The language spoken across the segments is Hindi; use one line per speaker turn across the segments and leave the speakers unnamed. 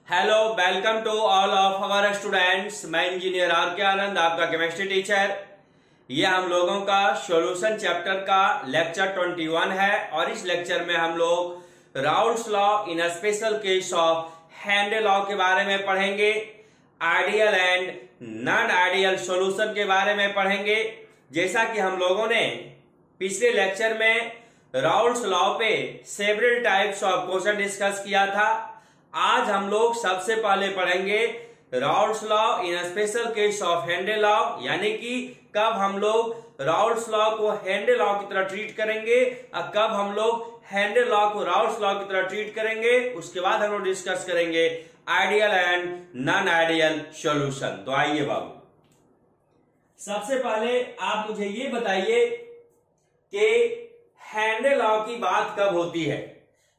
Hello, welcome to all of our students. मैं इंजीनियर आर के आनंद, आपका केमिस्ट्री टीचर। ये हम लोगों का सॉल्यूशन चैप्टर का लेक्चर 21 है और इस लेक्चर में हम लोग Raoult's law in special case of Henry law के बारे में पढ़ेंगे। Ideal and non ideal solution के बारे में पढ़ेंगे। जैसा कि हम लोगों ने पिछले लेक्चर में राउल्ट्स लॉ पे several types of question discuss किया था। आज हम लोग सबसे पहले पढ़ेंगे Raoult's law in special case of Henry law, यानी कि कब हम लोग राउल्ट्स लॉ को हेनरी लॉ की तरह ट्रीट करेंगे और कब हम लोग हेनरी लॉ को राउल्ट्स लॉ की तरह ट्रीट करेंगे। उसके बाद हम लोग डिस्कस करेंगे ideal and non ideal solution. तो आइए बाबू, सबसे पहले आप मुझे ये बताइए कि हेनरी लॉ की बात कब होती है।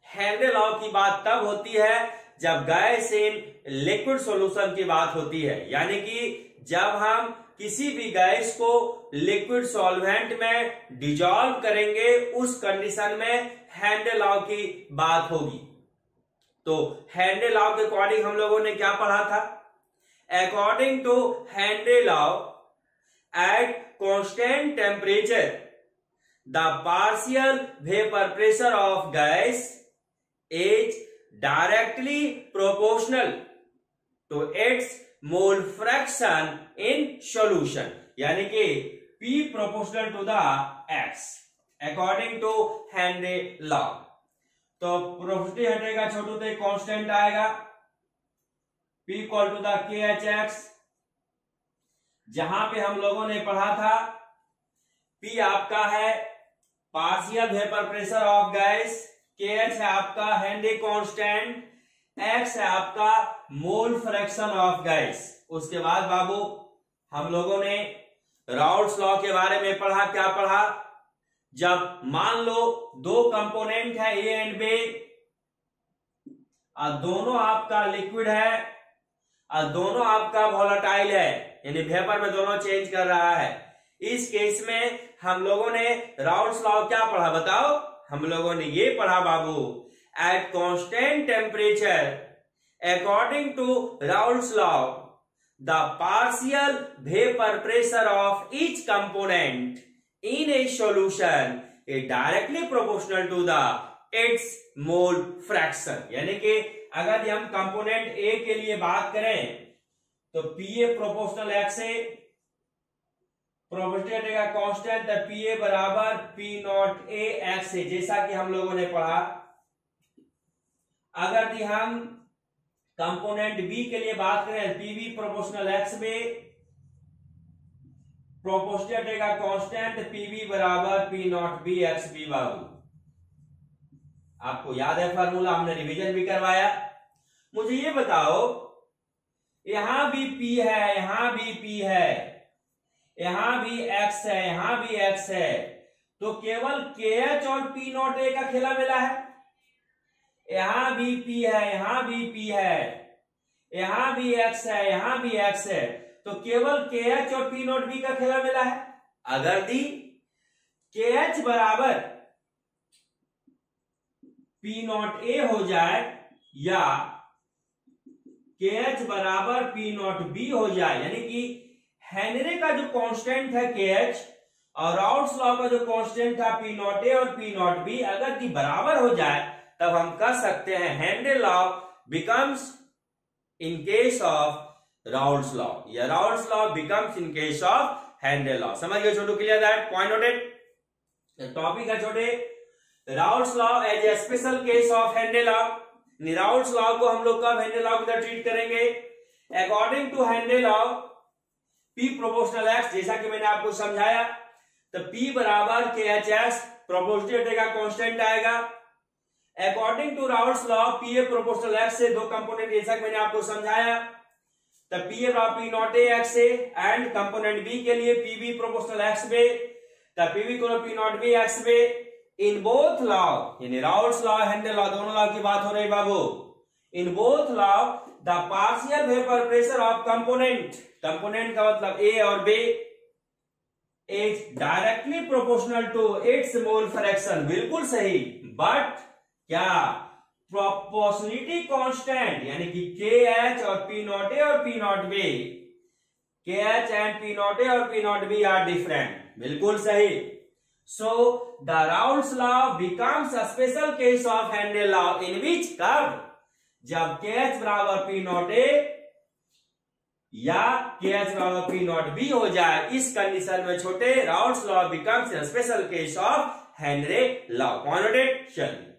हेनरी लॉ की बात तब होती है जब गैस इन लिक्विड सॉल्यूशन की बात होती है, यानी कि जब हम किसी भी गैस को लिक्विड सॉल्वेंट में डिजॉल्व करेंगे, उस कंडीशन में हेनरी लॉ की बात होगी। तो हेनरी लॉ के अकॉर्डिंग हम लोगों ने क्या पढ़ा था? According to Henry law, at constant temperature the partial vapour pressure of gas is directly proportional to its mole fraction in solution, यानी कि P proportional to the X according to Henry law। तो प्रोपोर्शनलिटी हटेगा छोटू तो कांस्टेंट आएगा P equal to the KHX। जहां पे हम लोगों ने पढ़ा था P आपका है partial vapour pressure of gas, KH है आपका हेनरी कांस्टेंट, X है आपका मोल फ्रैक्शन ऑफ गैस। उसके बाद बाबू हम लोगों ने राउल्ट्स लॉ के बारे में पढ़ा। क्या पढ़ा? जब मान लो दो कंपोनेंट है A एंड B और दोनों आपका लिक्विड है और दोनों आपका वोलेटाइल है, यानी वेपर में दोनों चेंज कर रहा है। इस केस में हम लोगों ने राउल्ट्स लॉ क्या पढ़ा बताओ? हम लोगों ने ये पढ़ा बाबू, at constant temperature according to Raoult's law the partial vapour pressure of each component in a solution is directly proportional to the its mole fraction. यानी कि अगर हम कंपोनेंट ए के लिए बात करें तो पीए प्रोपोर्शनल एक्स से प्रोपोर्शनल का कांस्टेंट पीए बराबर पी नॉट ए एक्स है, जैसा कि हम लोगों ने पढ़ा। अगर हम कंपोनेंट बी के लिए बात करें पीबी प्रोपोर्शनल एक्स में प्रोपोर्शनल का कांस्टेंट पीबी बराबर P not B x B. बाबू आपको याद है फार्मूला, हमने रिवीजन भी करवाया। मुझे ये बताओ, यहां भी पी है, यहां भी पी है, यहां भी x है, यहां भी x है, तो केवल KH और P नॉट ए का खेला मेला है। यहां भी P है, यहां भी P है, यहां भी x है, यहां भी x है, तो केवल KH और P नॉट B का खेला मेला है। अगर दी KH बराबर P नॉट ए हो जाए या KH बराबर P नॉट B हो जाए, यानी कि हेनरी का जो कांस्टेंट है KH और राउल्ट्स लॉ का जो कांस्टेंट था P नॉट ए और P नॉट B, अगर की बराबर हो जाए तब हम कह सकते हैं Henry law becomes in case of Raoult's law, या Raoult's law becomes in case of Henry law. समझ गए छोटू? Clear that point noted. Topic है छोटे, Raoult's law as a special case of Henry law. Raoult's law को हम लोग कब हेनरी लॉ की तरह ट्रीट करेंगे? According to Henry law P proportional x, जैसा कि मैंने आपको समझाया, तो P बराबर KHX प्रोपोर्शनलिटी का कांस्टेंट आएगा। According to Raoult's law PA proportional x से दो कंपोनेंट, जैसा कि मैंने आपको समझाया, तो PA बराबर P नॉट ए x से, एंड कंपोनेंट B के लिए PB प्रोपोर्शनल x में, तो PB को P नॉट B x में। इन बोथ लॉ, यानी राउल्ट्स लॉ हेनरी लॉ दोनों लॉ की बात हो रही बाबू। In both law the partial vapour pressure of component, component का मतलब A और B, is directly proportional to its mole fraction. बिल्कुल सही, बट क्या प्रोपोर्शनलिटी कांस्टेंट यानी कि के एच और पी नॉट ए और P not B, K H and P not A और P not B are different, बिल्कुल सही। So the Raoult's law becomes a special case of Henry law in which curve, जब के एच बराबर पी नॉट ए या के एच बराबर पी नॉट बी हो जाए, इस कंडीशन में छोटे Raoul's law becomes a special case of Henry law. Converted, चलिए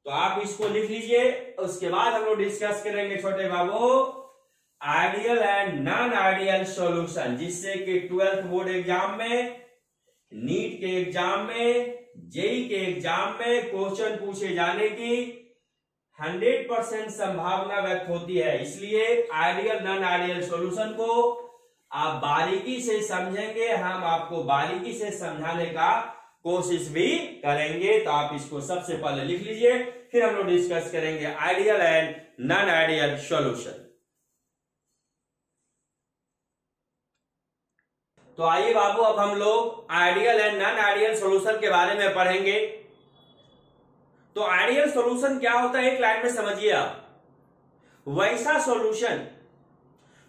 तो आप इसको लिख लीजिए। उसके बाद हम लोग डिस्कस करेंगे छोटे बाबू ideal and non ideal solution, जिससे कि 12th बोर्ड एग्जाम में, नीट के एग्जाम में, जेई के एग्जाम में क्वेश्चन पूछे जाने की 100% संभावना व्यक्त होती है। इसलिए आइडियल नॉन आइडियल सॉल्यूशन को आप बारीकी से समझेंगे, हम आपको बारीकी से समझाने का कोशिश भी करेंगे। तो आप इसको सबसे पहले लिख लीजिए, फिर हम लोग डिस्कस करेंगे ideal and non ideal solution. तो आइए बाबू, अब हम लोग ideal and non ideal solution के बारे में पढ़ेंगे। तो आइडियल सॉल्यूशन क्या होता है, एक लाइन में समझिए आप। वैसा सॉल्यूशन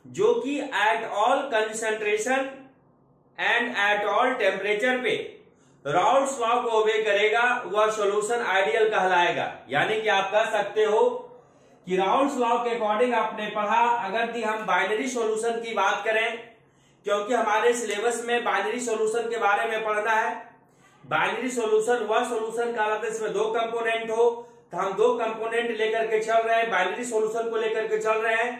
जो कि eight all concentration and at all temperature पे राउल्स लॉ को ओबे करेगा, वह सॉल्यूशन आइडियल कहलाएगा। यानी कि आप कह सकते हो कि राउल्स लॉ के अकॉर्डिंग आपने पढ़ा, अगर हम बाइनरी सॉल्यूशन की बात करें, क्योंकि हमारे सिलेबस में बाइनरी सॉल्यूशन के बारे में पढ़ना है। बाइनरी सॉल्यूशन वह सॉल्यूशन कहलाता है इसमें दो कंपोनेंट हो, तो हम दो कंपोनेंट लेकर के चल रहे हैं, बाइनरी सॉल्यूशन को लेकर के चल रहे हैं,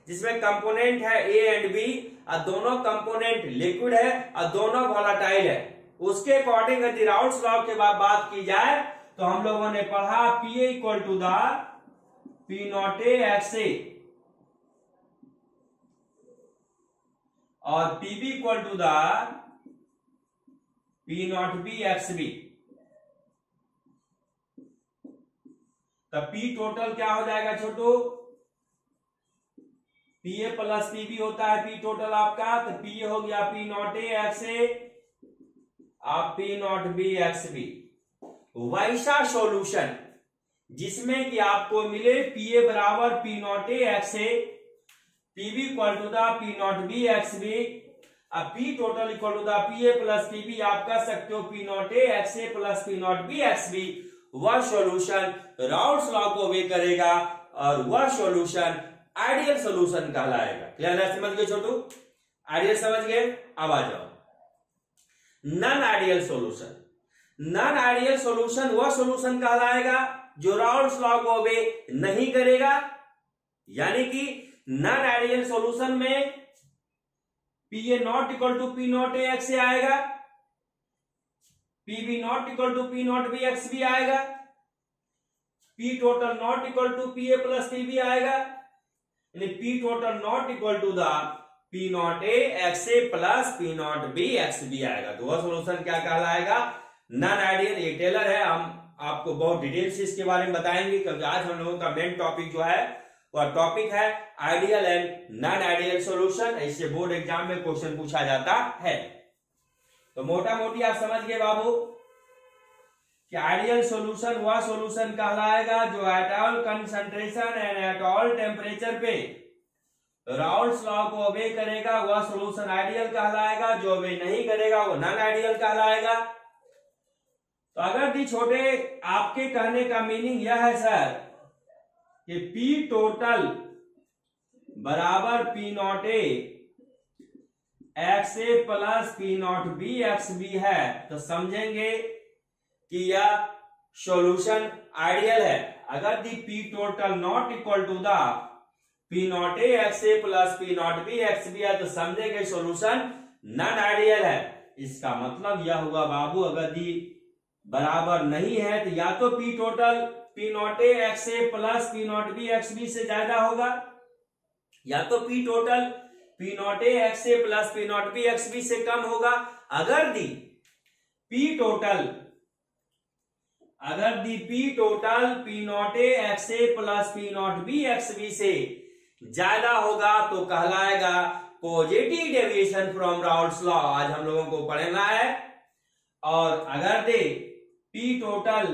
जिसमें कंपोनेंट है ए एंड बी, और दोनों कंपोनेंट लिक्विड है और दोनों वोलाटाइल है। उसके अकॉर्डिंग यदि राउल्स लॉ के बाद बात की जाए तो हम लोगों ने पढ़ा P A equal to the P not A x A और PB equal to the P not B x B. तो पी टोटल क्या हो जाएगा छोटू, पी ए प्लस पीबी होता है पी टोटल आपका, तो पी ए हो गया P not A x A आप P not B x B. वैसा सॉल्यूशन जिसमें कि आपको मिले पी ए बराबर P not A x A, PB equal to the P not B x B, अब P total equal to the P A plus PB, आप कह सकते हो P not A x A plus P not B x B. वह सॉल्यूशन राउल्स लॉ को ओबे करेगा और वह सॉल्यूशन आइडियल सॉल्यूशन कहलाएगा। क्लियर है, समझ गए छोटू, आइडियल समझ गए। अब आ जाओ non ideal solution. Non ideal solution वह सॉल्यूशन कहलाएगा जो राउल्स लॉ को ओबे नहीं करेगा। यानी कि नॉन आइडियल सॉल्यूशन में P A not equal to P not A x A आएगा, P B not equal to P not B x B आएगा, P total not equal to P A plus P B आएगा, यानी P total not equal to the P not A x A plus P not B x B आएगा। तो वह सॉल्यूशन क्या कहलाएगा, नॉन आइडियल। ये टेलर है, हम आपको बहुत डिटेल से इसके बारे में बताएंगे, क्योंकि आज हम लोगों का मेन टॉपिक जो है वह टॉपिक है ideal and non ideal solution. इससे बोर्ड एग्जाम में क्वेश्चन पूछा जाता है। तो मोटा मोटी आप समझ गए बाबू कि आइडियल सॉल्यूशन वह सॉल्यूशन कहलाएगा जो eight all concentration and at all temperature पे राउल्स लॉ को ओबे करेगा, वह सॉल्यूशन आइडियल कहलाएगा। जो ओबे नहीं करेगा वो नॉन आइडियल कहलाएगा। तो अगर दी छोटे आपके कहने का मीनिंग यह है सर कि P टोटल बराबर P not A x A plus P not B x B है, तो समझेंगे कि यह सॉल्यूशन आइडियल है। अगर the P total not equal to the P not A x A plus P not B x B है, तो समझेंगे सॉल्यूशन नॉन आइडियल है। इसका मतलब यह हुआ बाबू, अगर दी बराबर नहीं है तो या तो P total P not A x A plus P not B x B से ज्यादा होगा, या तो P total P not A x A plus P not B x B से कम होगा। अगर the P total P not A x A plus P not B x B से ज्यादा होगा तो कहलाएगा positive deviation from Raoult's law. आज हम लोगों को पढ़ना है। और अगर दे पी टोटल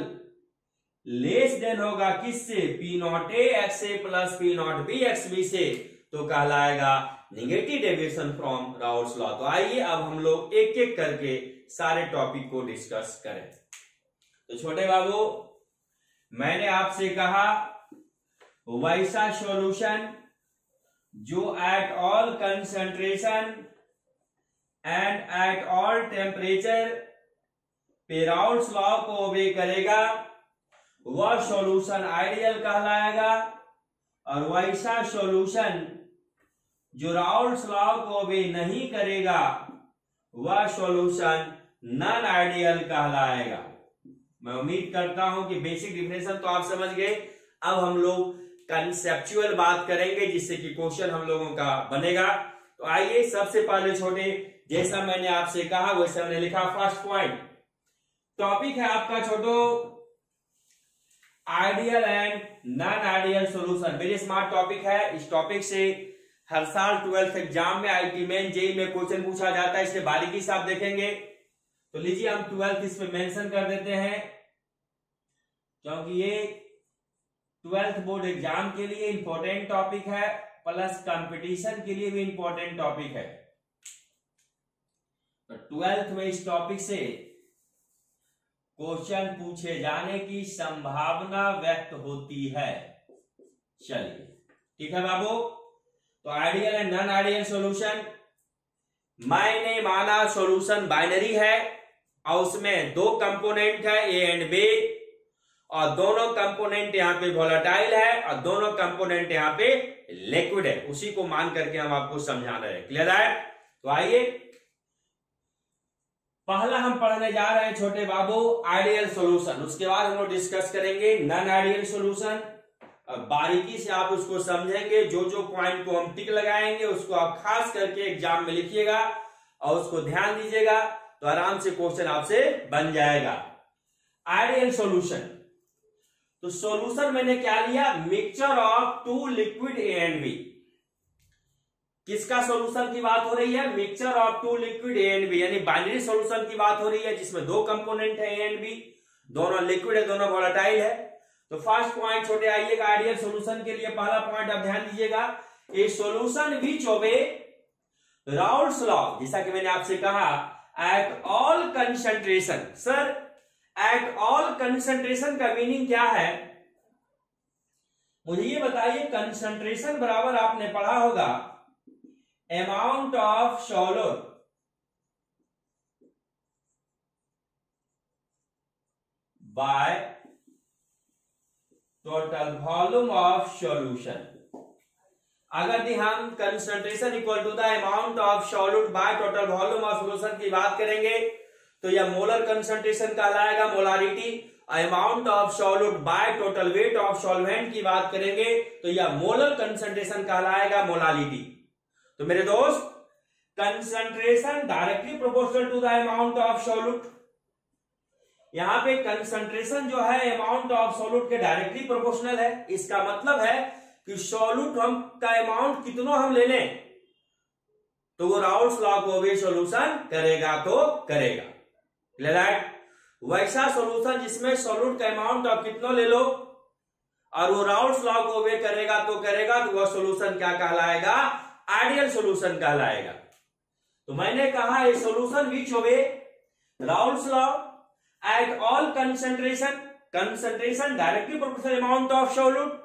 लेस देन होगा किससे, P not A x A plus P not B x B से, तो कहलाएगा negative deviation from Raoult's law. तो आइए अब हम लोग एक एक करके सारे टॉपिक को डिस्कस करें। तो छोटे बाबू, मैंने आपसे कहा वैसा सॉल्यूशन जो eight all concentration and at all temperature पे राउल्स लॉ को ओबे करेगा वह सॉल्यूशन आइडियल कहलाएगा, और वैसा सॉल्यूशन जो राउल्स लॉ को ओबे नहीं करेगा वह सॉल्यूशन नॉन आइडियल कहलाएगा। मैं उम्मीद करता हूं कि बेसिक डिफिनेशन तो आप समझ गए। अब हम लोग कंसेप्चुअल बात करेंगे जिससे कि क्वेश्चन हम लोगों का बनेगा। तो आइए सबसे पहले छोटे, जैसा मैंने आपसे कहा वैसा मैंने लिखा फर्स्ट पॉइंट। टॉपिक है आपका छोटो ideal and non ideal solution. Very smart topic है। इस टॉपिक से हर साल 12th एग्जाम में, आईटी मेन, जेई में क्वेश्चन पूछा जाता है, इसलिए बारीकी से आप देखेंगे। तो लीजिए हम 12th इस पे मेंशन कर देते हैं, क्योंकि ये 12th बोर्ड एग्जाम के लिए इंपॉर्टेंट टॉपिक है, प्लस कंपटीशन के लिए भी इंपॉर्टेंट टॉपिक है। तो 12th में इस टॉपिक से क्वेश्चन पूछे जाने की संभावना व्यक्त होती है। चलिए ठीक है बाबू। तो ideal and non ideal solution, मैंने माना सॉल्यूशन बाइनरी है और उसमें दो कंपोनेंट है ए एंड बी, और दोनों कंपोनेंट यहां पे वोलेटाइल है और दोनों कंपोनेंट यहां पे लिक्विड है। उसी को मान करके हम आपको समझा रहे हैं। क्लियर है? तो आइए पहला हम पढ़ने जा रहे हैं छोटे बाबू आइडियल सॉल्यूशन, उसके बाद हम लोग डिस्कस करेंगे नॉन आइडियल सॉल्यूशन। बारीकी से आप उसको समझेंगे, जो जो पॉइंट को हम टिक लगाएंगे उसको आप खास करके एग्जाम में लिखिएगा और उसको ध्यान दीजिएगा, तो आराम से क्वेश्चन आपसे बन जाएगा। आइडियल सॉल्यूशन, तो सॉल्यूशन मैंने क्या लिया, mixture of two liquid A and B. किसका सॉल्यूशन की बात हो रही है, mixture of two liquid A and B, यानी बाइनरी सॉल्यूशन की बात हो रही है जिसमें दो कंपोनेंट है ए एंड बी, दोनों लिक्विड है, दोनों वोलेटाइल है। तो फर्स्ट पॉइंट छोटे आइएगा आइडियल सॉल्यूशन के लिए, पहला पॉइंट आप ध्यान दीजिएगा, ए solution which obey Raoult's law, जैसा कि मैंने आपसे कहा eight all concentration. Sir eight all concentration का मीनिंग क्या है, मुझे ये बताइए। कंसंट्रेशन बराबर आपने पढ़ा होगा amount of solute by total volume of solution. अगर हम concentration equal to the amount of solute by total volume of solution की बात करेंगे तो यह मोलर कंसंट्रेशन कहलाएगा, molarity. Amount of solute by total weight of solvent की बात करेंगे तो यह मोलर कंसंट्रेशन कहलाएगा, मोलालिटी। तो मेरे दोस्त, concentration directly proportional to the amount of solute. यहां पे कंसंट्रेशन जो है अमाउंट ऑफ सॉल्यूट के डायरेक्टली प्रोपोर्शनल है। इसका मतलब है कि सॉल्यूट हम का अमाउंट कितना हम ले लें तो वो राउल्स लॉ को भी सॉल्यूशन करेगा, तो करेगा। क्लियर है? वैसा सॉल्यूशन जिसमें सॉल्यूट का अमाउंट आप कितना ले लो और वो राउल्स लॉ को ओबे करेगा, तो करेगा, तो वह सॉल्यूशन क्या कहलाएगा, आइडियल सॉल्यूशन कहलाएगा। तो मैंने कहा ए solution which obey Raoult's law at all concentration, concentration directly proportional amount of solute.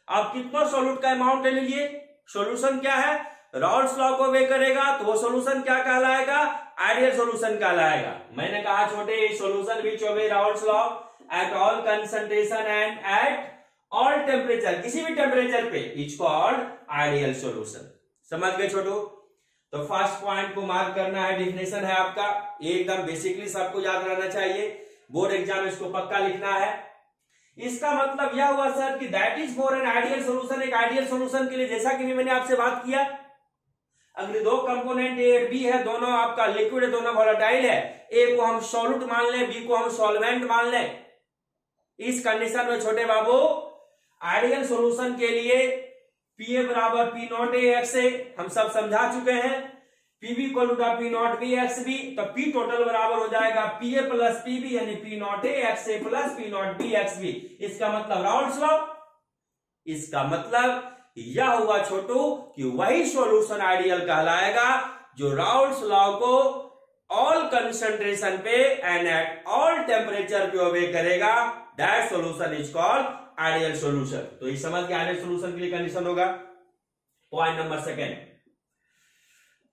आप कितना सॉल्यूट का अमाउंट ले लीजिए, सॉल्यूशन क्या है, राउल्स लॉ को ओबे करेगा, तो वो सॉल्यूशन क्या कहलाएगा, आइडियल सॉल्यूशन कहलाएगा। मैंने कहा छोटे solution which obey Raoult's law at all concentration and at all temperature, किसी भी टेम्परेचर पे, इज कॉल्ड आइडियल सॉल्यूशन। समझ गए छोटू? तो फर्स्ट पॉइंट को मार्क करना है, डिफिनेशन है आपका, एकदम बेसिकली सबको याद रहना चाहिए, बोर्ड एग्जाम इसको पक्का लिखना है। इसका मतलब यह हुआ सर कि that is for an ideal solution, एक आइडियल सॉल्यूशन के लिए, जैसा कि मैंने आपसे बात किया, अगर दो कंपोनेंट ए बी है, दोनों आपका लिक्विड है, दोनों वोलेटाइल है, ए को हम सॉल्यूट मान लें, बी को हम सॉल्वेंट मान लें, इस कंडीशन में छोटे बाबू आइडियल सॉल्यूशन के लिए पी ए बराबर P not A x A हम सब समझा चुके हैं। P B equal to P not B x B, तो पी टोटल बराबर हो जाएगा पी ए प्लस पीबी यानी P not A x A plus P not B x B. इसका मतलब राउल्स लॉ, इसका मतलब यह हुआ छोटू कि वही सॉल्यूशन आइडियल कहलाएगा जो राउल्स लॉ को ऑल कंसंट्रेशन पे एंड एट ऑल टेम्परेचर पे ओबे करेगा। That solution is called ideal solution. तो ये समझ के आइडियल सॉल्यूशन के लिए कंडीशन होगा। Point number second,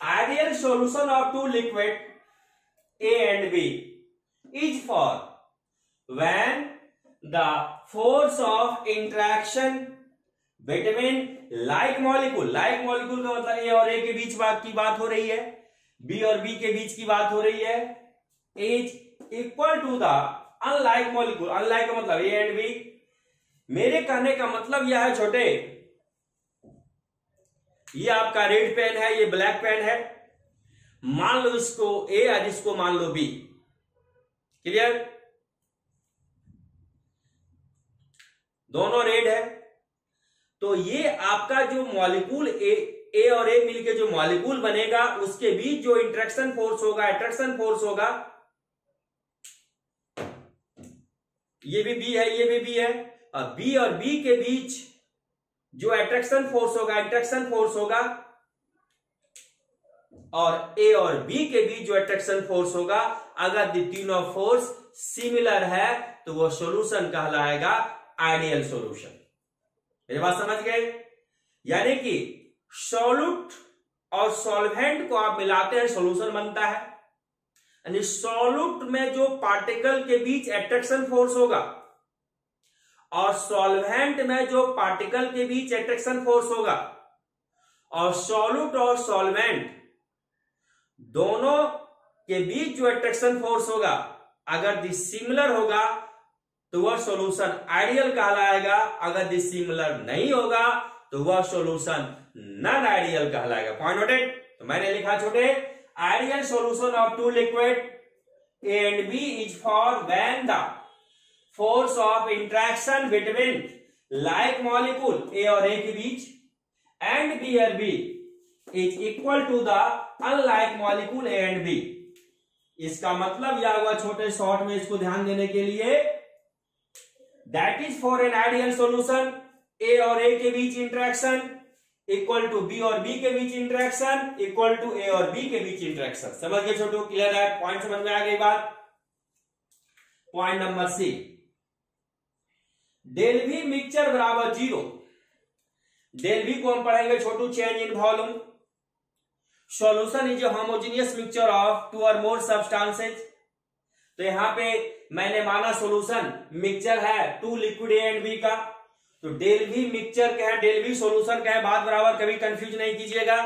ideal solution of two liquid A and B is for when the force of interaction between like molecule का मतलब A और A के बीच की बात हो रही है, B और B के बीच की बात हो रही है, is equal to the unlike molecule, unlike का मतलब A and B। मेरे कहने का मतलब यह है छोटे, ये आपका रेड पेन है, ये ब्लैक पेन है, मान लो इसको A और इसको मान लो B, क्लियर? दोनों रेड है, तो ये आपका जो मॉलिक्यूल ए और ए मिलके जो मॉलिक्यूल बनेगा उसके बीच जो इंट्रैक्शन फोर्स होगा, अट्रैक्शन फोर्स होगा, ये भी बी है, ये भी बी है, और बी और बी के बीच जो अट्रैक्शन फोर्स होगा, इंट्रैक्शन फोर्स होगा, और ए और बी के बीच जो अट्रैक्शन फोर्स होगा, अगर तीनों फोर्स सिमिलर है तो वो सॉल्यूशन कहलाएगा आइडियल सॉल्यूशन। मेरी बात समझ गए? यानी कि सॉल्यूट और सॉल्वेंट को आप मिलाते हैं, सॉल्यूशन बनता है। यानी सॉल्यूट में जो पार्टिकल के बीच अट्रैक्शन फोर्स होगा और सॉल्वेंट में जो पार्टिकल के बीच अट्रैक्शन फोर्स होगा, और सॉल्यूट और सॉल्वेंट दोनों के बीच जो अट्रैक्शन फोर्स होगा अगर डिसिमिलर होगा तो वह सॉल्यूशन आइडियल कहलाएगा, डिसिमिलर सिमिलर नहीं होगा तो वह सॉल्यूशन नॉन आइडियल कहलाएगा। Point noted? तो मैंने लिखा छोटे, ideal solution of two liquid A and B is for when the force of interaction between like molecule A और A के बीच and B और B is equal to the unlike molecule A and B। इसका मतलब यह हुआ छोटे शॉर्ट में, इसको ध्यान देने के लिए, that is for an ideal solution A और A के बीच इंटरेक्शन इक्वल टू B और B के बीच इंटरेक्शन इक्वल टू A और B के बीच इंटरेक्शन। समझ गए छोटू? क्लियर है? पॉइंट समझ में आ गई बात? Point number C, del V mixture बराबर 0। डेल V को हम पढ़ेंगे छोटू change in volume. Solution is a homogeneous mixture of two or more substances. तो यहां पे मैंने माना सॉल्यूशन मिक्सचर है two liquid A and B का, तो डेल V मिक्सचर क्या है, डेल V सॉल्यूशन क्या है, बात बराबर, कभी कंफ्यूज नहीं कीजिएगा,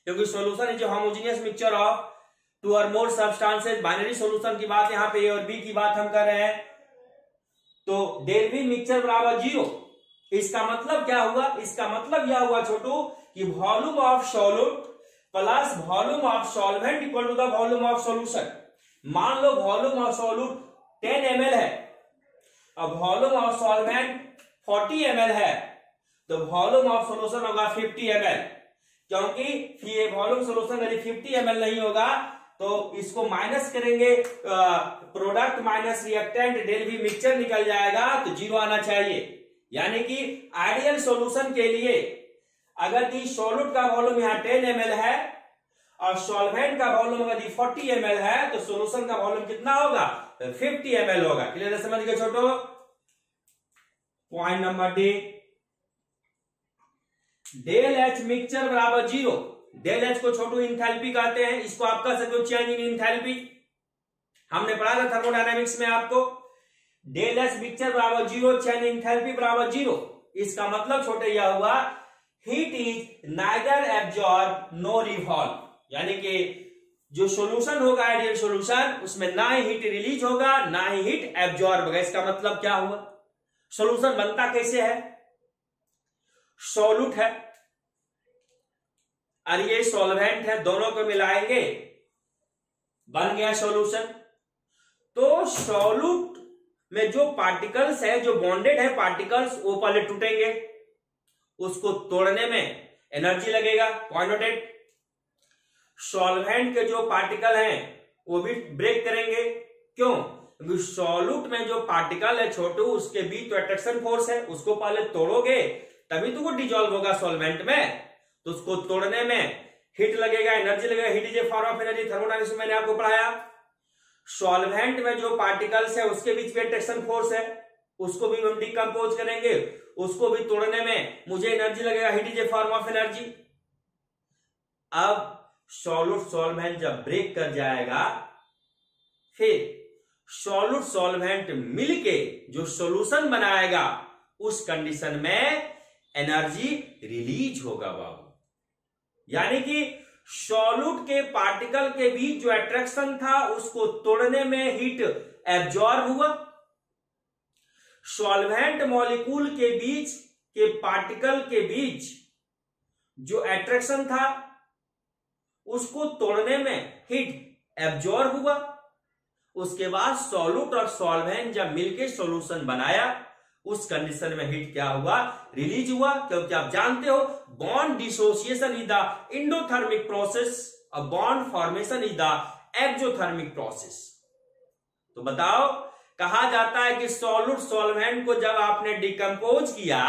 क्योंकि solution is a homogeneous mixture of two or more substances. Binary solution की बात यहाँ पे ए और बी की बात हम कर रहे हैं। तो डेल V मिक्सचर बराबर 0। इसका मतलब क्या हुआ? इसका मतलब यह हुआ छोटू कि volume of solute plus volume of solvent equal to the volume of solution. मान लो वॉल्यूम ऑफ सॉल्यूट 10 ml है और वॉल्यूम ऑफ सॉल्वेंट 40 ml है, तो वॉल्यूम ऑफ सॉल्यूशन होगा 50 ml। क्योंकि ये वॉल्यूम सॉल्यूशन यदि 50 ml नहीं होगा तो इसको माइनस करेंगे, product minus reactant, del V mixture निकल जाएगा, तो 0 आना चाहिए। यानी कि आइडियल सॉल्यूशन के लिए अगर सॉल्यूट का वॉल्यूम यहाँ 10 ml है और सॉल्वेंट का वॉल्यूम यदि 40 ml है तो सॉल्यूशन का वॉल्यूम कितना होगा? 50 ml होगा। क्लियर है? समझ गए छोटो? Point number D, del H mixture बराबर 0। डेल H को छोटू इंथैल्पी कहते हैं, इसको आप कह सकते हो चेंज इन इंथैल्पी। हमने पढ़ा था थर्मोडायनेमिक्स में आपको, डेल H मिक्सचर बराबर 0, चेंज इन इंथैल्पी बराबर 0। इसका मतलब छोटे यह हुआ heat is neither absorb no revolve, यानी कि जो सॉल्यूशन होगा आइडियल सॉल्यूशन उसमें ना ही हीट रिलीज होगा ना ही हीट एब्जॉर्ब होगा। इसका मतलब क्या हुआ? सॉल्यूशन बनता कैसे है? सॉल्यूट है और ये सॉल्वेंट है, दोनों को मिलाएंगे बन गया सॉल्यूशन। तो सॉल्यूट में जो पार्टिकल्स है, जो बॉन्डेड है पार्टिकल्स, वो पहले टूटेंगे, उसको तोड़ने में एनर्जी लगेगा। Point noted? सॉल्वेंट के जो पार्टिकल हैं वो भी ब्रेक करेंगे। क्यों? क्योंकि सॉल्यूट में जो पार्टिकल है छोटू, उसके बीच तो अट्रैक्शन फोर्स है, उसको पहले तोड़ोगे तभी तो वो डिजोल्व होगा सॉल्वेंट में। तो उसको तोड़ने में हीट लगेगा, एनर्जी लगेगा। Heat is a form of energy, thermodynamics में मैंने आपको पढ़ाया। सॉल्वेंट में जो पार्टिकल्स है उसके बीच में अट्रैक्शन फोर्स है, उसको भी हम डिकम्पोज करेंगे, उसको भी तोड़ने में मुझे एनर्जी लगेगा। Heat is a form of energy. अब सॉल्यूट सॉल्वेंट जब ब्रेक कर जाएगा, फिर सॉल्यूट सॉल्वेंट मिलके जो सॉल्यूशन बनाएगा, उस कंडीशन में एनर्जी रिलीज होगा बाबू। यानी कि सॉल्यूट के पार्टिकल के बीच जो अट्रैक्शन था उसको तोड़ने में हीट एब्जॉर्ब हुआ। सॉल्वेंट मॉलिक्यूल के बीच के पार्टिकल के बीच जो अट्रैक्शन था उसको तोड़ने में हीट एब्जॉर्ब हुआ। उसके बाद सॉल्यूट और सॉल्वेंट जब मिलके सॉल्यूशन बनाया, उस कंडीशन में हीट क्या हुआ? रिलीज हुआ। क्योंकि आप जानते हो bond dissociation is the endothermic process और bond formation is the exothermic process. तो बताओ, कहा जाता है कि सॉल्यूट सॉल्वेंट को जब आपने डिकम्पोज किया,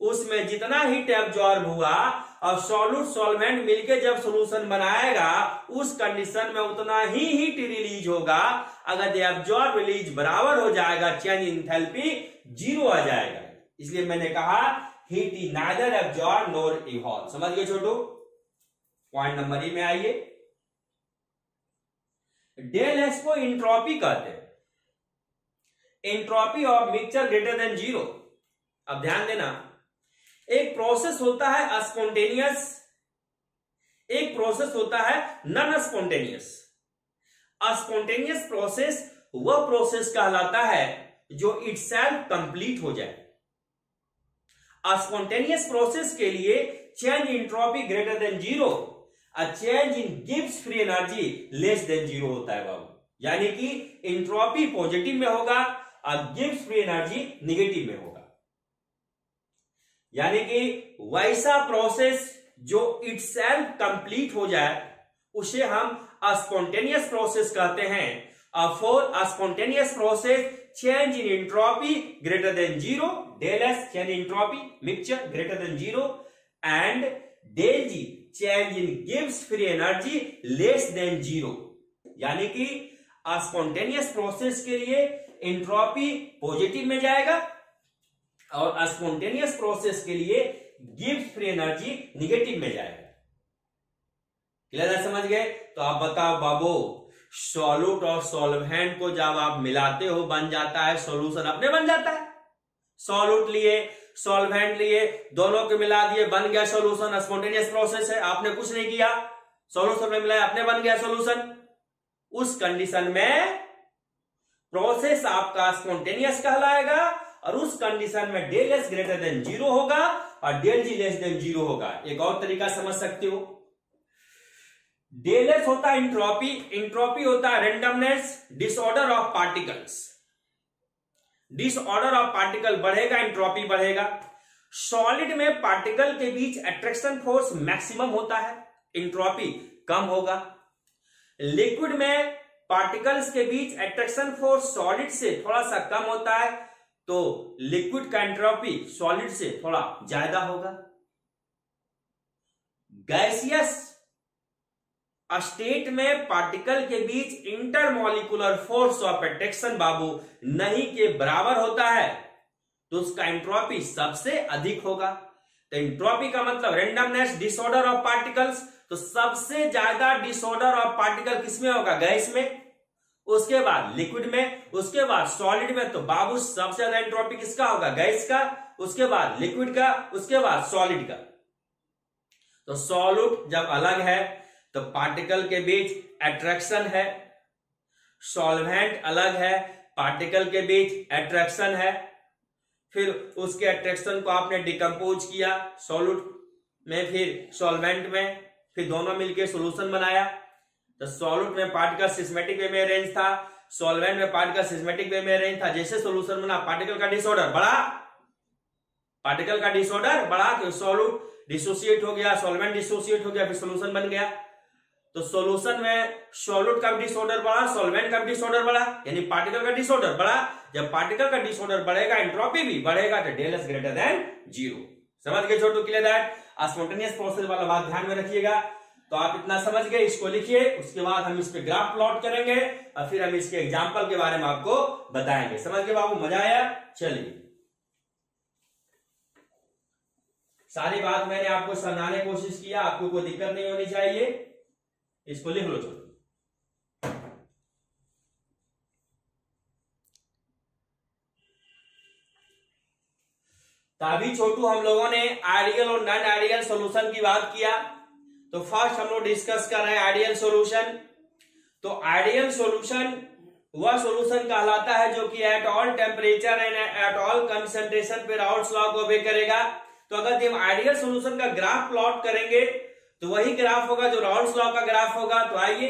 उसमें जितना हीट एब्जॉर्ब हुआ और सॉल्यूट सॉल्वेंट मिलके जब सॉल्यूशन बनाएगा, उस कंडीशन में उतना ही हीट रिलीज होगा। अगर एब्जॉर्ब रिलीज बराबर हो जाएगा, चेंज इन एंथैल्पी जीरो आ जाएगा। इसलिए मैंने कहा heat is neither absorb nor evolve. समझ गए छोटू? पॉइंट नंबर ई में आइए। डेल एस को इंट्रोपी कहते हैं, entropy of mixture greater than zero. अब ध्यान देना, एक प्रोसेस होता है स्पॉन्टेनियस, एक प्रोसेस होता है नॉन स्पॉन्टेनियस। स्पॉन्टेनियस प्रोसेस वह प्रोसेस कहलाता है जो इटसेल्फ कंप्लीट हो जाए। स्पॉन्टेनियस प्रोसेस के लिए change in entropy greater than zero और change in Gibbs free energy less than zero होता है बाबू। यानी कि एंट्रोपी पॉजिटिव में होगा और गिब्स फ्री एनर्जी निगेटिव में होगा। यानी कि वैसा प्रोसेस जो इटसेल्फ कंप्लीट हो जाए उसे हम स्पॉन्टेनियस प्रोसेस कहते हैं। For spontaneous process change in entropy greater than zero, del S change in entropy mixture greater than zero and del G change in Gibbs free energy less than zero. यानी कि स्पॉन्टेनियस प्रोसेस के लिए एंट्रोपी पॉजिटिव में जाएगा और स्पॉन्टेनियस प्रोसेस के लिए गिब्स फ्री एनर्जी निगेटिव में जाएगा। क्लियर है? समझ गए? तो आप बताओ बाबू, सॉल्यूट और सॉल्वेंट को जब आप मिलाते हो बन जाता है सॉल्यूशन, अपने बन जाता है। सॉल्यूट लिए, सॉल्वेंट लिए, दोनों को मिला दिए, बन गया सॉल्यूशन। स्पॉन्टेनियस प्रोसेस है, आपने कुछ नहीं किया, सॉल्यूशन में मिलाया, अपने बन गया सॉल्यूशन। उस कंडीशन में प्रोसेस आपका स्पॉन्टेनियस कहलाएगा और उस कंडीशन में del S greater than zero होगा और del G less than zero होगा। एक और तरीका समझ सकते हो, डेल एस होता है एंट्रोपी, एंट्रोपी होता है randomness, disorder of particles. Disorder of particle बढ़ेगा, एंट्रोपी बढ़ेगा। सॉलिड में पार्टिकल के बीच अट्रैक्शन फोर्स मैक्सिमम होता है, एंट्रोपी कम होगा। लिक्विड में पार्टिकल्स के बीच अट्रैक्शन फोर्स सॉलिड से थोड़ा सा कम होता है, तो लिक्विड का एंट्रोपी सॉलिड से थोड़ा ज्यादा होगा। गैसियस स्टेट में पार्टिकल के बीच इंटरमॉलिक्यूलर फोर्स ऑफ अट्रैक्शन बाबू नहीं के बराबर होता है, तो उसका एंट्रोपी सबसे अधिक होगा। तो एंट्रोपी का मतलब रेंडमनेस, डिसऑर्डर ऑफ पार्टिकल्स। तो सबसे ज्यादा डिसऑर्डर ऑफ पार्टिकल किसमें होगा? गैस में, उसके बाद लिक्विड में, उसके बाद सॉलिड में। तो बाबू सबसे ज्यादा एंट्रोपी किसका होगा? गैस का, उसके बाद लिक्विड का, उसके बाद सॉलिड का। तो सॉल्यूट जब अलग है तो पार्टिकल के बीच अट्रैक्शन है, सॉल्वेंट अलग है, पार्टिकल के बीच अट्रैक्शन है। फिर उसके अट्रैक्शन को आपने डिकम्पोज किया सॉल्यूट में, फिर सॉल्वेंट में, फिर दोनों मिलकर सॉल्यूशन बनाया। तो सॉल्यूट में पार्टिकल सिस्मेटिक वे में अरेंज था, सॉल्वेंट में पार्टिकल सिस्मेटिक वे में अरेंज था। जैसे सॉल्यूशन बना, पार्टिकल का डिसऑर्डर बढ़ा, पार्टिकल का डिसऑर्डर बढ़ा, तो सॉल्यूट डिसोसिएट हो गया, सॉल्वेंट डिसोसिएट हो गया, फिर सॉल्यूशन बन गया। तो सॉल्यूशन में सॉल्यूट का डिसऑर्डर बढ़ा, सॉल्वेंट का डिसऑर्डर बढ़ा, यानी पार्टिकल का डिसऑर्डर बढ़ा। जब पार्टिकल का डिसऑर्डर बढ़ेगा एंट्रोपी भी बढ़ेगा, तो डेल एस ग्रेटर देन 0। समझ गए छोटू? क्लियर है? स्पॉन्टेनियस प्रोसेस वाला बात ध्यान में रखिएगा। तो आप इतना समझ गए, इसको लिखिए। उसके बाद हम इस पे ग्राफ प्लॉट करेंगे और फिर हम इसके एग्जाम्पल के बारे में आपको बताएंगे। समझ गए बाबू? मजा आया? चलिए, सारी बात मैंने आपको समझाने की कोशिश किया, आपको कोई दिक्कत नहीं होनी चाहिए। इसको लिख लो छोटू। तभी छोटू हम लोगों ने आइडियल और नॉन आइडियल सॉल्यूशन की बात किया। तो फर्स्ट हम लोग डिस्कस कर रहे हैं आइडियल सॉल्यूशन। तो आइडियल सॉल्यूशन वह सॉल्यूशन कहलाता है जो कि eight all temperature and at all concentration पे राउल्ट्स लॉ को ओबे करेगा। तो अगर हम आइडियल सॉल्यूशन का ग्राफ प्लॉट करेंगे तो वही ग्राफ होगा जो राउल्ट्स लॉ का ग्राफ होगा। तो आइए,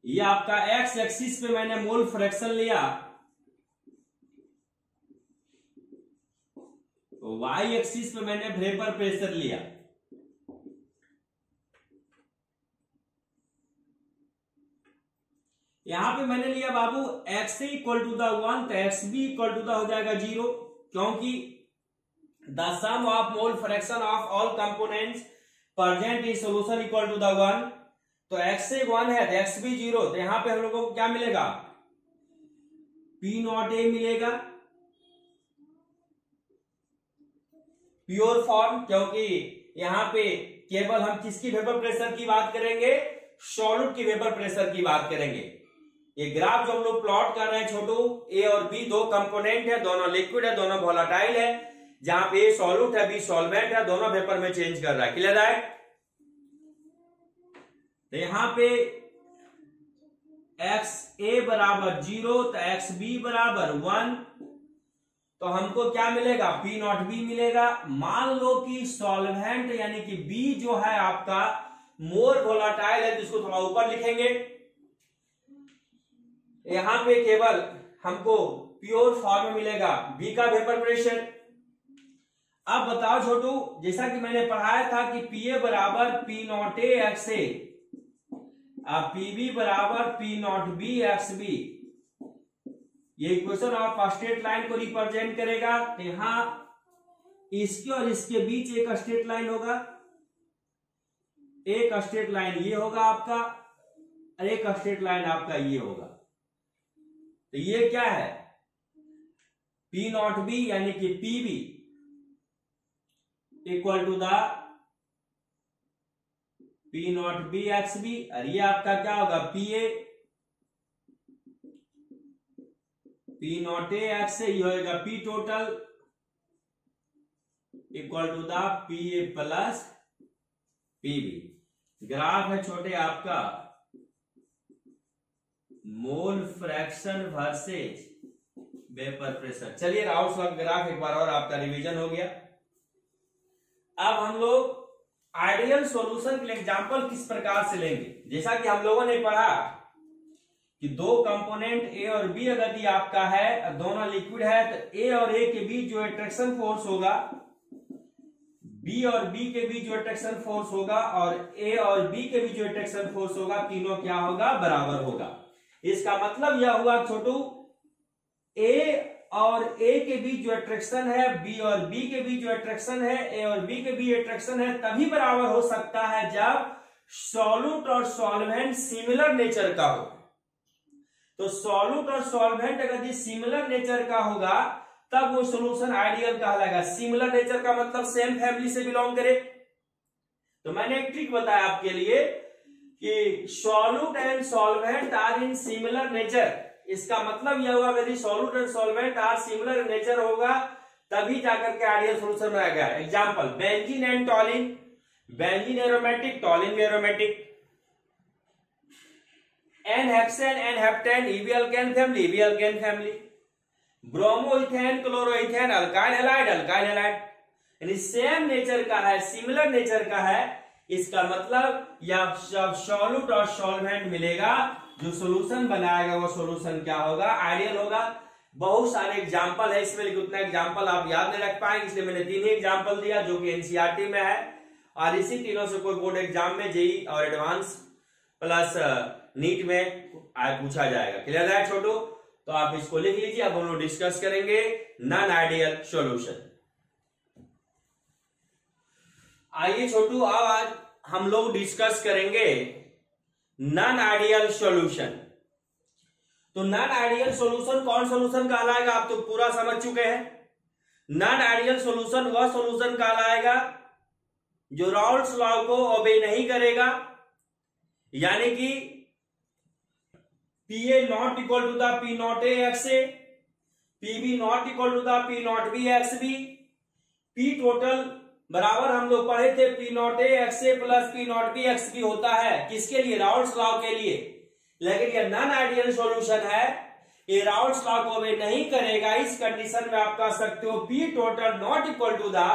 ये आपका एक्स एक्सिस पे मैंने मोल फ्रैक्शन लिया, वाई एक्सिस पे मैंने वेपर प्रेशर लिया। यहां पे मैंने लिया बाबू एक्स इक्वल टू द 1, तो x B equal to the हो जाएगा 0, क्योंकि the sum of mole fraction of all components present in solution equal to the 1। तो एक्स से 1 है तो एक्स बी 0, तो यहां पे हम लोगों को क्या मिलेगा? पी नॉट ए मिलेगा प्योर फॉर्म, क्योंकि यहां पे केवल हम किसकी वेपर प्रेशर की बात करेंगे? सॉल्यूट की वेपर प्रेशर की बात करेंगे। ये ग्राफ जो हम लोग प्लॉट कर रहे हैं छोटू, ए और बी दो कंपोनेंट है, दोनों लिक्विड है, दोनों वोलाटाइल है। जहां पे ए सॉल्यूट है, बी सॉल्वेंट है, दोनों वेपर में चेंज कर रहा है। क्लियर है? तो यहां पे एक्स ए बराबर 0, तो एक्स बी बराबर 1, तो हमको क्या मिलेगा? पी नॉट बी मिलेगा। मान लो कि सॉल्वेंट यानी कि बी जो है आपका मोर वोलाटाइल है, तो इसको थोड़ा ऊपर लिखेंगे। यहां पे केवल हमको प्योर फॉर्म मिलेगा बी का वेपर प्रेशर। अब बताओ छोटू, जैसा कि मैंने पढ़ाया था कि पी ए बराबर P not A x A, P B बराबर P not B x B, ये इक्वेशन ऑफ स्ट्रेट लाइन को रिप्रेजेंट करेगा। तो यहां इसके और इसके बीच एक स्ट्रेट लाइन होगा, एक स्ट्रेट लाइन ये होगा आपका, और एक स्ट्रेट लाइन आपका ये होगा। तो ये क्या है? पी नॉट बी यानी कि P B equal to the P not B x B, और ये आपका क्या होगा? P A P not A x, ये होगा P total equal to the P A plus P B. Graph है छोटे आपका mole fraction versus vapour pressure. चलिए राउल्ट्स लॉ का ग्राफ एक बार और आपका रिवीजन हो गया। अब हम लोग आइडियल सॉल्यूशन के लिए एग्जांपल किस प्रकार से लेंगे? जैसा कि हम लोगों ने पढ़ा कि दो कंपोनेंट ए और बी अगर ये आपका है, दोनों लिक्विड है, तो ए और ए के बीच जो अट्रैक्शन फोर्स होगा, बी और बी के बीच जो अट्रैक्शन फोर्स होगा, और ए और बी के बीच जो अट्रैक्शन फोर्स होगा, तीनों क्या होगा? बराबर होगा। इसका मतलब यह हुआ छोटू, ए और ए के बीच जो अट्रैक्शन है, बी और बी के बीच जो अट्रैक्शन है, ए और बी के बीच अट्रैक्शन है, तभी बराबर हो सकता है जब सॉल्यूट और सॉल्वेंट सिमिलर नेचर का हो। तो सॉल्यूट और सॉल्वेंट अगर ये सिमिलर नेचर का होगा तब वो सॉल्यूशन आइडियल कहलाएगा। सिमिलर नेचर का मतलब सेम फैमिली से बिलोंग करे। तो मैंने एक ट्रिक बताया आपके लिए कि solute and solvent are in similar nature. इसका मतलब यह हुआ यदि solute and solvent are similar nature होगा तभी जाकर के आइडियल सॉल्यूशन बनाया गया। Example benzene and toluene, benzene aromatic, toluene भी aromatic. N hexane n heptane, ईबी अल्केन फैमिली, ईबी alkane family. Bromo ethane, chloro ethane, alkyl halide, alkyl halide. यानी सेम नेचर का है, सिमिलर नेचर का है। इसका मतलब यह सॉल्यूट और सॉल्वेंट मिलेगा, जो सॉल्यूशन बनाएगा वो सॉल्यूशन क्या होगा? आइडियल होगा। बहुत सारे एग्जाम्पल है इसमें, लेकिन उतना एग्जाम्पल आप याद नहीं रख पाएंगे, इसलिए मैंने 3 ही एग्जाम्पल दिया जो कि एनसीईआरटी में है, और इसी तीनों से कोई बोर्ड एग्जाम में जेई और एडवांस प्लस नीट में पूछा जाएगा। क्लियर है छोटू? तो आप इसको लिख लीजिए। अब हम लोग डिस्कस करेंगे नॉन आइडियल सॉल्यूशन। आइए छोटू, अब आज हम लोग डिस्कस करेंगे नॉन आइडियल सॉल्यूशन। तो नॉन आइडियल सॉल्यूशन कौन सॉल्यूशन कहलाएगा? आप तो पूरा समझ चुके हैं। नॉन आइडियल सॉल्यूशन वह सॉल्यूशन कहलाएगा जो राउल्स लॉ को ओबे नहीं करेगा, यानी कि P A not equal to the P not A x A, P B not equal to the P not B x B, P total बराबर हम लोग पढ़े थे P not A x A plus P not B x B होता है किसके लिए? राउल्स लॉ के लिए। लेकिन ये नॉन आइडियल सॉल्यूशन है, ये राउल्स लॉ को ओबे नहीं करेगा। इस कंडीशन में आप कह सकते हो P total not equal to the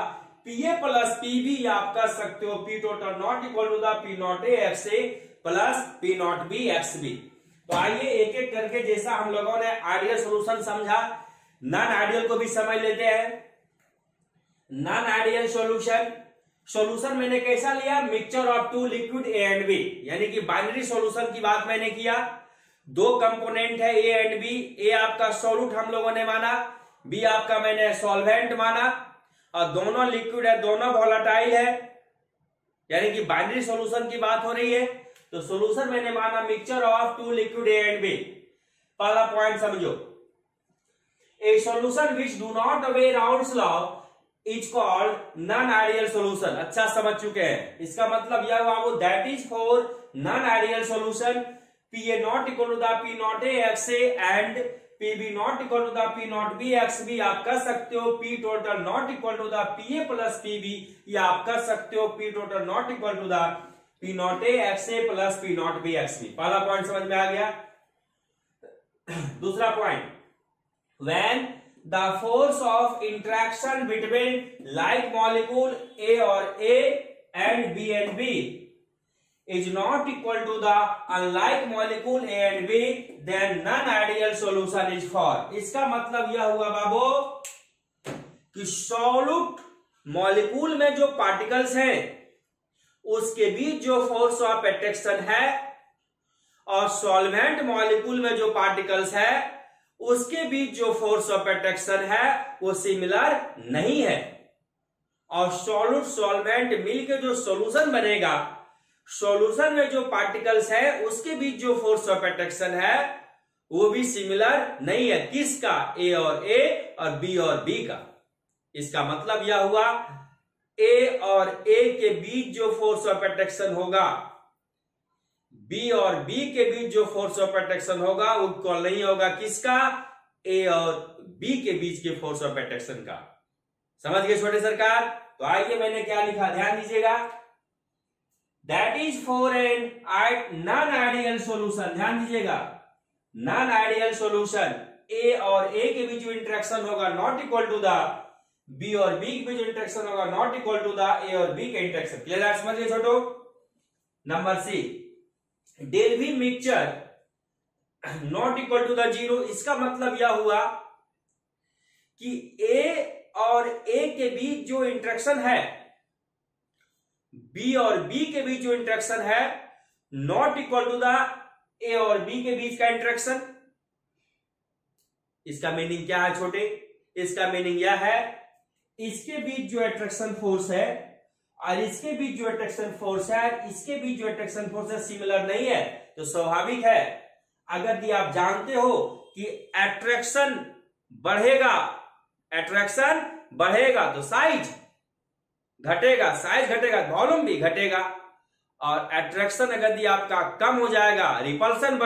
P A plus P B, या आप कह सकते हो P total not equal to the P not A x A plus P not B x B. तो आइए एक एक करके, जैसा हम लोगों ने आइडियल सॉल्यूशन समझा, नॉन आइडियल को भी समझ लेते हैं। नॉन आइडियल सॉल्यूशन मैंने कैसा लिया? Mixture of two liquid A and B, यानी कि बाइनरी सॉल्यूशन की बात मैंने किया। 2 कंपोनेंट है ए एंड बी, ए आपका सॉल्यूट हम लोगों ने माना, बी आपका मैंने सॉल्वेंट माना, और दोनों लिक्विड है, दोनों वोलेटाइल है, यानी कि बाइनरी सॉल्यूशन की बात हो रही है। तो सॉल्यूशन मैंने माना mixture of two liquid A and B. पहला पॉइंट समझो, a solution which do not obey Raoult's law is called non ideal solution. अच्छा समझ चुके हैं, इसका मतलब यह हुआ वो that is for non ideal solution P A not equal to the P not A x A and P B not equal to the P not B x B. आप कह सकते हो P total not equal to the P A plus P B, या आप कह सकते हो P total not equal to the P not A x A plus P not B x B. पहला पॉइंट समझ में आ गया। दूसरा point, when the force of interaction between like molecule A और A and B is not equal to the unlike molecule A and B, then non-ideal solution is for। इसका मतलब यह हुआ बाबू कि सॉल्यूट मॉलिक्यूल में जो पार्टिकल्स हैं उसके बीच जो फोर्स ऑफ अट्रैक्शन है, और सॉल्वेंट मॉलिक्यूल में जो पार्टिकल्स है उसके बीच जो फोर्स ऑफ अट्रैक्शन है वो सिमिलर नहीं है। और सॉल्यूट सॉल्वेंट मिलकर जो सॉल्यूशन बनेगा, सॉल्यूशन में जो पार्टिकल्स है उसके बीच जो फोर्स ऑफ अट्रैक्शन है वो भी सिमिलर नहीं है। किसका? ए और बी और बी का। इसका मतलब यह हुआ ए और ए के बीच जो फोर्स ऑफ अट्रैक्शन होगा, बी और बी के बीच जो फोर्स ऑफ अट्रैक्शन होगा वो इक्वल नहीं होगा किसका? ए और बी के बीच के फोर्स ऑफ अट्रैक्शन का। समझ गए छोटे सरकार? तो आइए मैंने क्या लिखा, ध्यान दीजिएगा। That is for an non ideal solution. ध्यान दीजिएगा, नॉन आइडियल सॉल्यूशन ए और ए के बीच जो इंटरेक्शन होगा not equal to the B और बी के बीच जो इंटरेक्शन होगा not equal to the A और बी के इंटरेक्शन। क्लियर है? समझिए छोटो। Number C, del V mixture not equal to the 0। इसका मतलब यह हुआ कि ए और ए के बीच जो इंटरेक्शन है, बी और बी के बीच जो इंटरेक्शन है not equal to the A और बी के बीच का इंटरेक्शन। इसका मीनिंग क्या है छोटे? इसका मीनिंग यह है इसके बीच जो अट्रैक्शन फोर्स है और इसके बीच जो अट्रैक्शन फोर्स है, इसके बीच जो अट्रैक्शन फोर्स है सिमिलर नहीं है। तो स्वाभाविक है, अगर आप जानते हो कि अट्रैक्शन बढ़ेगा तो साइज घटेगा, साइज घटेगा वॉल्यूम भी घटेगा, और अट्रैक्शन अगर आपका कम हो जाएगा रिपल्सन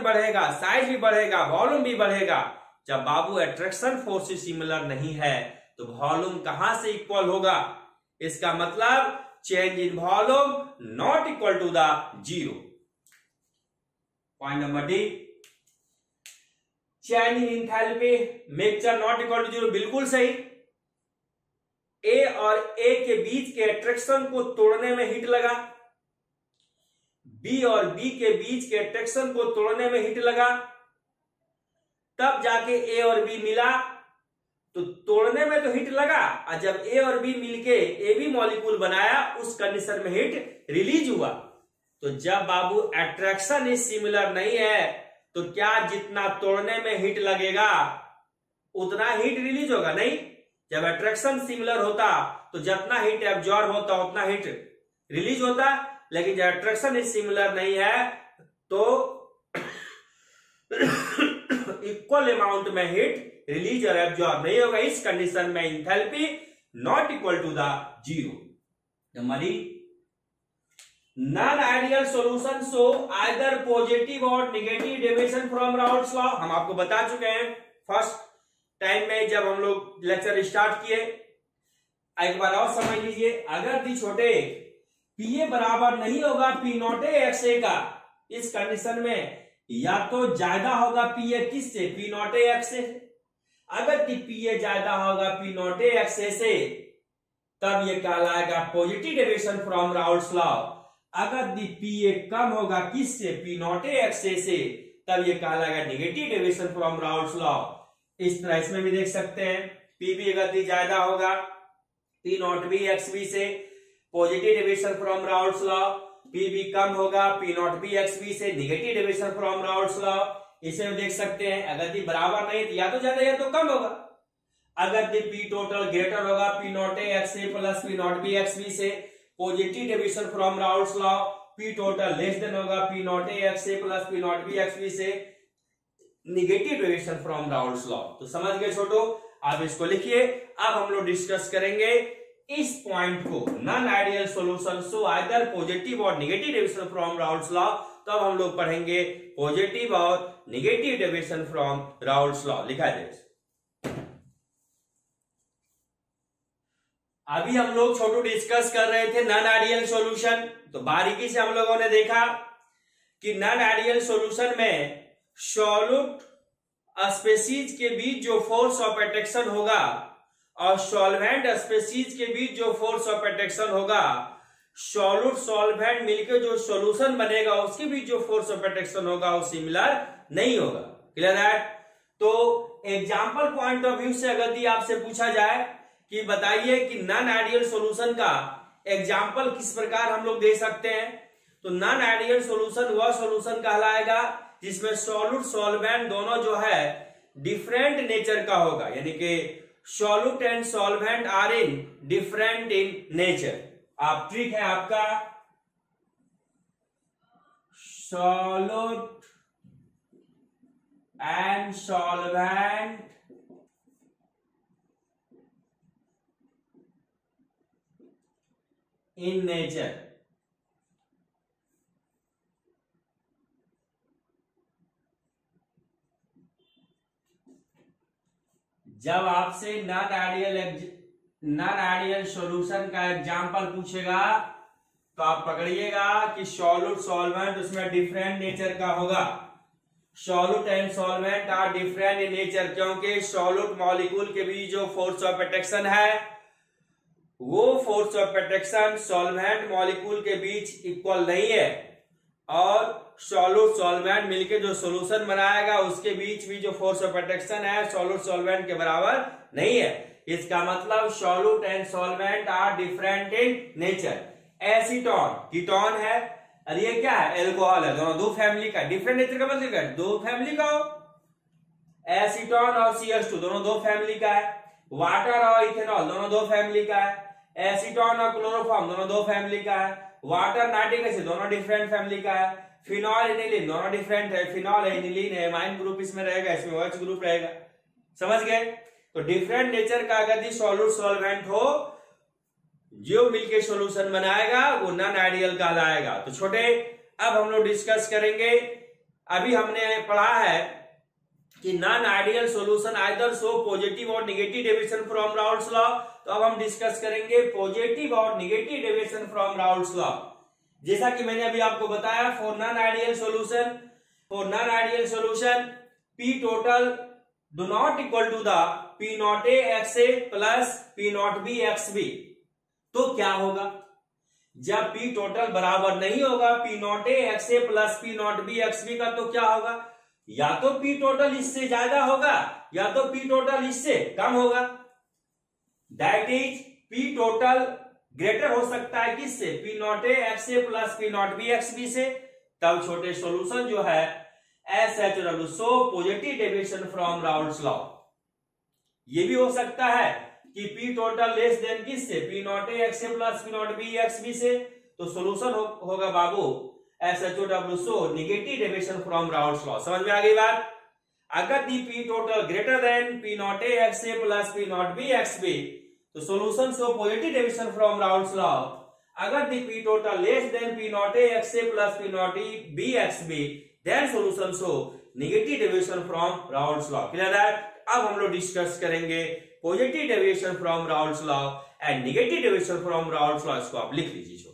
बढ़ेगा, साइज भी बढ़ेगा, वॉल्यूम भी बढ़ेगा। जब बाबू अट्रैक्शन फोर्स सिमिलर नहीं है तो वॉल्यूम कहां से इक्वल होगा? इसका मतलब change in volume not equal to the 0। Point number D, change in enthalpy mixture not equal to 0। बिल्कुल सही। ए और ए के बीच के अट्रैक्शन को तोड़ने में हीट लगा, बी और बी के बीच के अट्रैक्शन को तोड़ने में हीट लगा, तब जाके ए और बी मिला, तो तोड़ने में तो हिट लगा, और जब ए और बी मिलके ए बी मॉलिक्यूल बनाया उस कंडीशन में हिट रिलीज हुआ। तो जब बाबू अट्रैक्शन इज सिमिलर नहीं है तो क्या जितना तोड़ने में हिट लगेगा उतना हिट रिलीज होगा? नहीं। जब अट्रैक्शन सिमिलर होता तो जितना हिट एब्जॉर्ब होता उतना हिट रिलीज होता, लेकिन जब अट्रैक्शन इज सिमिलर नहीं है तो इक्वल अमाउंट में हिट रिलीज और एब्जॉर्ब नहीं होगा। इस कंडीशन में enthalpy not equal to the zero. हमारी non ideal solution show either positive और negative deviation from Raoult's law. हम आपको बता चुके हैं फर्स्ट टाइम में जब हम लोग लेक्चर स्टार्ट किए। एक बार और समझ लीजिए, अगर दी छोटे पीए बराबर नहीं होगा पी नॉट एक्स ए का, इस कंडीशन में या तो ज्यादा होगा पीए किससे? पी नॉट एक्स से। अगर पीए ज्यादा होगा पी नॉट एक्स से तब ये कहलाएगा positive deviation from Raoult's law. अगर दी पीए कम होगा किससे? पी नॉट एक्स से, तब ये कहलाएगा negative deviation from Raoult's law. इस तरह इसमें भी देख सकते हैं, पी बी अगर दी ज्यादा होगा P not B x B से, positive deviation from Raoult's law. P B कम होगा P not B x B से, negative deviation from Raoult's law. इसे देख सकते हैं, अगर दी बराबर नहीं तो या तो ज्यादा या तो कम होगा। अगर दी पी टोटल ग्रेटर होगा P naught X A plus P not B x B से, positive deviation from Raoult's law. P total less than होगा P naught X A plus P not B x B से, negative deviation from Raoult's law. तो समझ गए छोटो, आप इसको लिखिए। अब हम लोग डिस्कस करेंगे इस पॉइंट को, non ideal solution so either positive और negative deviation from Raoult's law. तब हम लोग पढ़ेंगे पॉजिटिव और negative deviation from Raoult's law. लिखा जाए, अभी हम लोग छोटू डिस्कस कर रहे थे नॉन आइडियल सॉल्यूशन। तो बारीकी से हम लोगों ने देखा कि नॉन आइडियल सॉल्यूशन में सॉल्यूट स्पेसीज के बीच जो फोर्स ऑफ अट्रैक्शन होगा और सॉल्वेंट स्पेसीज के बीच जो फोर्स ऑफ अट्रैक्शन होगा, सॉल्यूट सॉल्वेंट मिलकर जो सॉल्यूशन बनेगा उसके बीच जो फोर्स ऑफ अट्रैक्शन होगा वो सिमिलर नहीं होगा। क्लियर है? तो एग्जांपल पॉइंट ऑफ व्यू से अगर आपसे पूछा जाए कि बताइए कि नॉन आइडियल सॉल्यूशन का एग्जांपल किस प्रकार हम लोग दे सकते हैं, तो नॉन आइडियल सॉल्यूशन वह सॉल्यूशन कहलाएगा जिसमें सॉल्यूट सॉल्वेंट दोनों जो है डिफरेंट नेचर का होगा, यानी कि solute and solvent are in different in nature. आप ट्रिक है आपका, solute and solvent in nature. जब आपसे नॉन आइडियल सॉल्यूशन का एग्जांपल पूछेगा तो आप पकड़िएगा कि सॉल्यूट सॉल्वेंट उसमें डिफरेंट नेचर का होगा। Solute and solvent are different in nature, क्योंकि सॉल्यूट मॉलिक्यूल के बीच जो फोर्स ऑफ अट्रैक्शन है वो force of attraction solvent molecule के बीच इक्वल नहीं है, और सॉल्यूट सॉल्वेंट मिलके जो सॉल्यूशन बनाएगा उसके बीच भी जो फोर्स ऑफ अट्रैक्शन है सॉल्यूट सॉल्वेंट के बराबर नहीं है। इसका मतलब solute and solvent are different in nature. Acetone ketone है और ये क्या है? एल्कोहल है। दोनों दो फैमिली का, डिफरेंट नेचर का मतलब क्या? दो फैमिली का हो। एसीटोन और CH2 दोनों दो फैमिली का है। वाटर और इथेनॉल दोनों दो फैमिली का है। एसीटोन और क्लोरोफॉर्म दोनों दो फैमिली का है। वाटर नाइट्रिक एसिड दोनों डिफरेंट फैमिली का है। फिनॉल एनिलीन दोनों डिफरेंट है। फिनॉल एनिलीन है, एमाइन ग्रुप इसमें रहेगा, इसमें OH ग्रुप रहेगा। समझ गए? तो डिफरेंट नेचर का अगर सॉल्यूट सॉल्वेंट हो जो मिलके सॉल्यूशन बनाएगा वो नॉन आइडियल कहलाएगा। तो छोटे अब हम लोग डिस्कस करेंगे, अभी हमने पढ़ा है कि non ideal solution either show positive और negative deviation from Raoult's law. तो अब हम डिस्कस करेंगे पॉजिटिव और negative deviation from Raoult's law. जैसा कि मैंने अभी आपको बताया, for non ideal solution P total do not equal to the P not A x A plus P not B x B. तो क्या होगा? जब P टोटल बराबर नहीं होगा P not A x A plus P not B x B का, तो क्या होगा? या तो पी टोटल इससे ज्यादा होगा या तो पी टोटल इससे कम होगा। That is P total greater हो सकता है किससे, P not A x A plus P not B x B से। तब छोटे सॉल्यूशन जो है S H W show positive deviation from Raoult's law. ये भी हो सकता है कि पी टोटल लेस देन किससे, P not A x A plus P not B x B से। तो सॉल्यूशन होगा बाबू S H O W show negative deviation from Raoult's law. समझ में आ गई बात। अगर the P total greater than P not A x A plus P not B x B, तो solution show positive deviation from Raoult's law. अगर the P total less than P not A x A plus P not B x B, then solution show negative deviation from Raoult's law. Clear है। अब हम लोग डिस्कस करेंगे positive deviation from Raoult's law and negative deviation from Raoult's law. इसको आप लिख लीजिए।